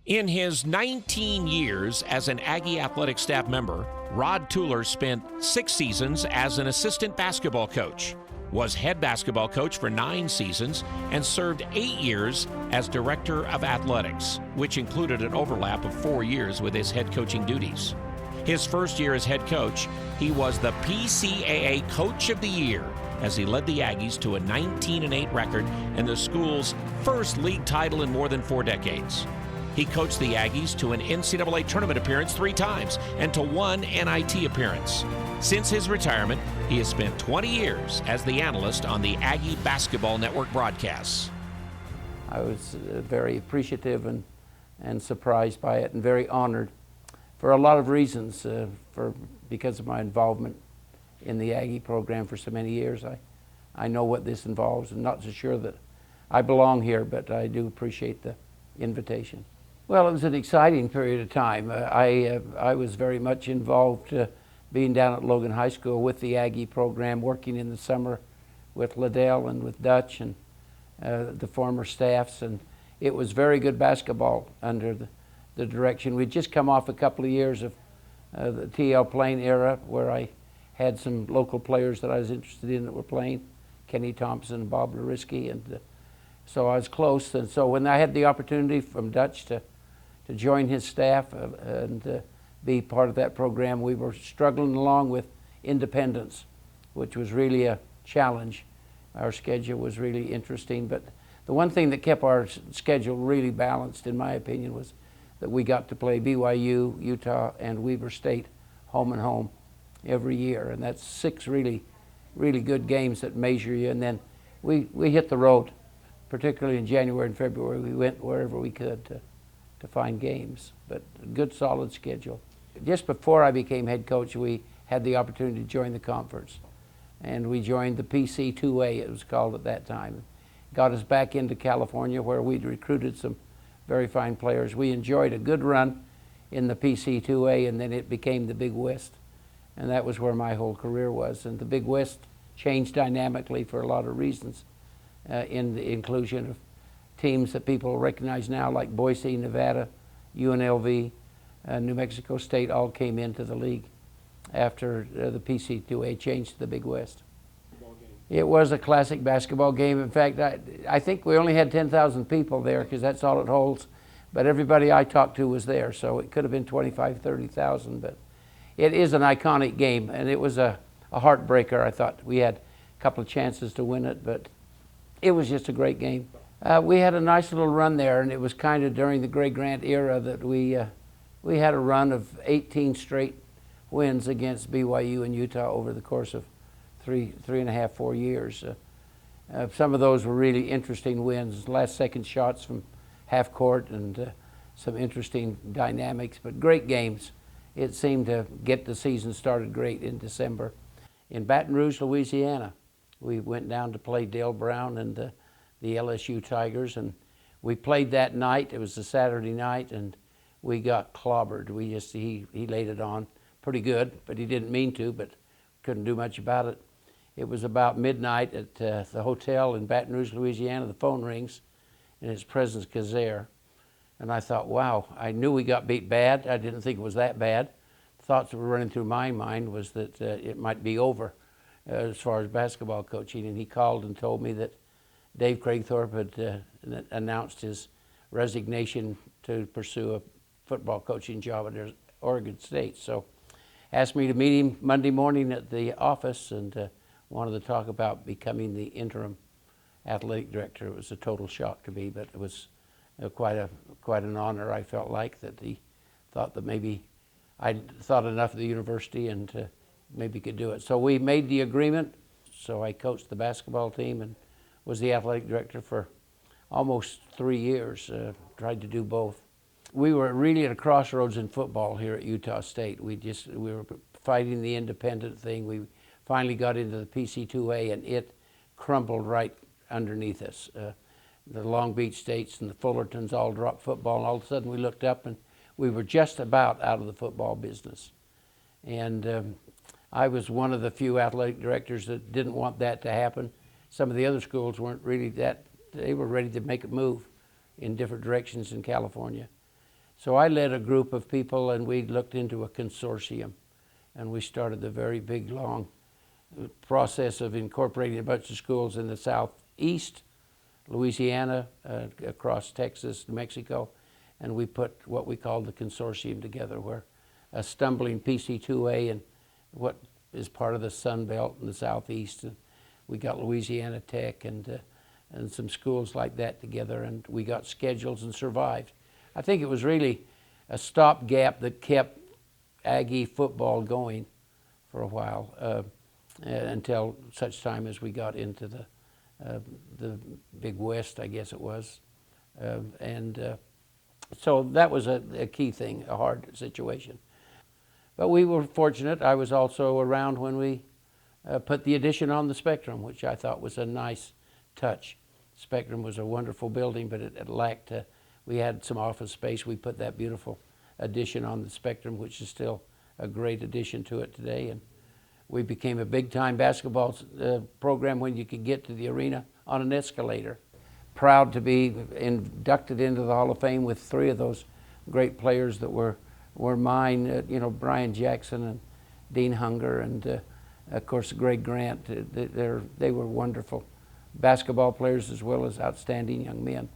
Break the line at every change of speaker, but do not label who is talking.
In his 19 years as an Aggie athletic staff member, Rod Tueller spent 6 seasons as an assistant basketball coach, was head basketball coach for 9 seasons, and served 8 years as director of athletics, which included an overlap of 4 years with his head coaching duties. His first year as head coach, he was the PCAA Coach of the Year as he led the Aggies to a 19-8 record and the school's first league title in more than 4 decades. He coached the Aggies to an NCAA tournament appearance 3 times and to 1 NIT appearance. Since his retirement, he has spent 20 years as the analyst on the Aggie Basketball Network broadcasts.
I was very appreciative and surprised by it, and very honored for a lot of reasons, because of my involvement in the Aggie program for so many years. I know what this involves. I'm not so sure that I belong here, but I do appreciate the invitation. Well, it was an exciting period of time. I was very much involved being down at Logan High School with the Aggie program, working in the summer with Liddell and with Dutch and the former staffs, and it was very good basketball under the direction. We'd just come off a couple of years of the T.L. Plain era, where I had some local players that I was interested in that were playing, Kenny Thompson and Bob Larisky, and so I was close. And so when I had the opportunity from Dutch to join his staff and be part of that program, we were struggling along with independence, which was really a challenge. Our schedule was really interesting, but the one thing that kept our schedule really balanced, in my opinion, was that we got to play BYU, Utah, and Weber State home and home every year, and that's 6 really good games that measure you. And then we hit the road, particularly in January and February. We went wherever we could to find games, but a good solid schedule. Just before I became head coach, we had the opportunity to join the conference, and we joined the PC2A, it was called at that time. Got us back into California, where we'd recruited some very fine players. We enjoyed a good run in the PC2A, and then it became the Big West, and that was where my whole career was. And the Big West changed dynamically for a lot of reasons, in the inclusion of teams that people recognize now, like Boise, Nevada, UNLV, New Mexico State, all came into the league after the PC2A changed to the Big West. It was a classic basketball game. In fact, I think we only had 10,000 people there, because that's all it holds, but everybody I talked to was there, so it could have been 25,000, 30,000, but it is an iconic game, and it was a heartbreaker. I thought we had a couple of chances to win it, but it was just a great game. We had a nice little run there, and it was kind of during the Gray Grant era that we had a run of 18 straight wins against BYU and Utah over the course of 3.5, 4 years. Some of those were really interesting wins, last-second shots from half court, and some interesting dynamics, but great games. It seemed to get the season started great in December. In Baton Rouge, Louisiana, we went down to play Dale Brown and the LSU Tigers, and we played that night. It was a Saturday night, and we got clobbered. He laid it on pretty good, but he didn't mean to, but couldn't do much about it. It was about midnight at the hotel in Baton Rouge, Louisiana. The phone rings, and it's President Kazare. And I thought, wow, I knew we got beat bad. I didn't think it was that bad. Thoughts that were running through my mind was that it might be over as far as basketball coaching. And he called and told me that Dave Craigthorpe had announced his resignation to pursue a football coaching job at Oregon State. So asked me to meet him Monday morning at the office, and wanted to talk about becoming the interim athletic director. It was a total shock to me, but it was quite an honor. I felt like that he thought that maybe I'd thought enough of the university and maybe could do it. So we made the agreement. So I coached the basketball team and was the athletic director for almost 3 years, tried to do both. We were really at a crossroads in football here at Utah State. We were fighting the independent thing. We finally got into the PC2A, and it crumbled right underneath us. The Long Beach States and the Fullertons all dropped football, and all of a sudden we looked up and we were just about out of the football business. And I was one of the few athletic directors that didn't want that to happen. Some of the other schools weren't really they were ready to make a move in different directions in California. So I led a group of people, and we looked into a consortium, and we started the very big, long process of incorporating a bunch of schools in the southeast, Louisiana, across Texas, New Mexico, and we put what we called the consortium together, where a stumbling PC2A and what is part of the Sun Belt in the southeast, and we got Louisiana Tech and some schools like that together, and we got schedules and survived. I think it was really a stopgap that kept Aggie football going for a while, until such time as we got into the Big West, I guess it was. So that was a key thing, a hard situation. But we were fortunate. I was also around when we put the addition on the Spectrum, which I thought was a nice touch. Spectrum was a wonderful building, but it lacked, we had some office space. We put that beautiful addition on the Spectrum, which is still a great addition to it today. And we became a big-time basketball program when you could get to the arena on an escalator. Proud to be inducted into the Hall of Fame with 3 of those great players that were mine, you know, Brian Jackson and Dean Hunger, and of course Greg Grant. They were wonderful basketball players as well as outstanding young men.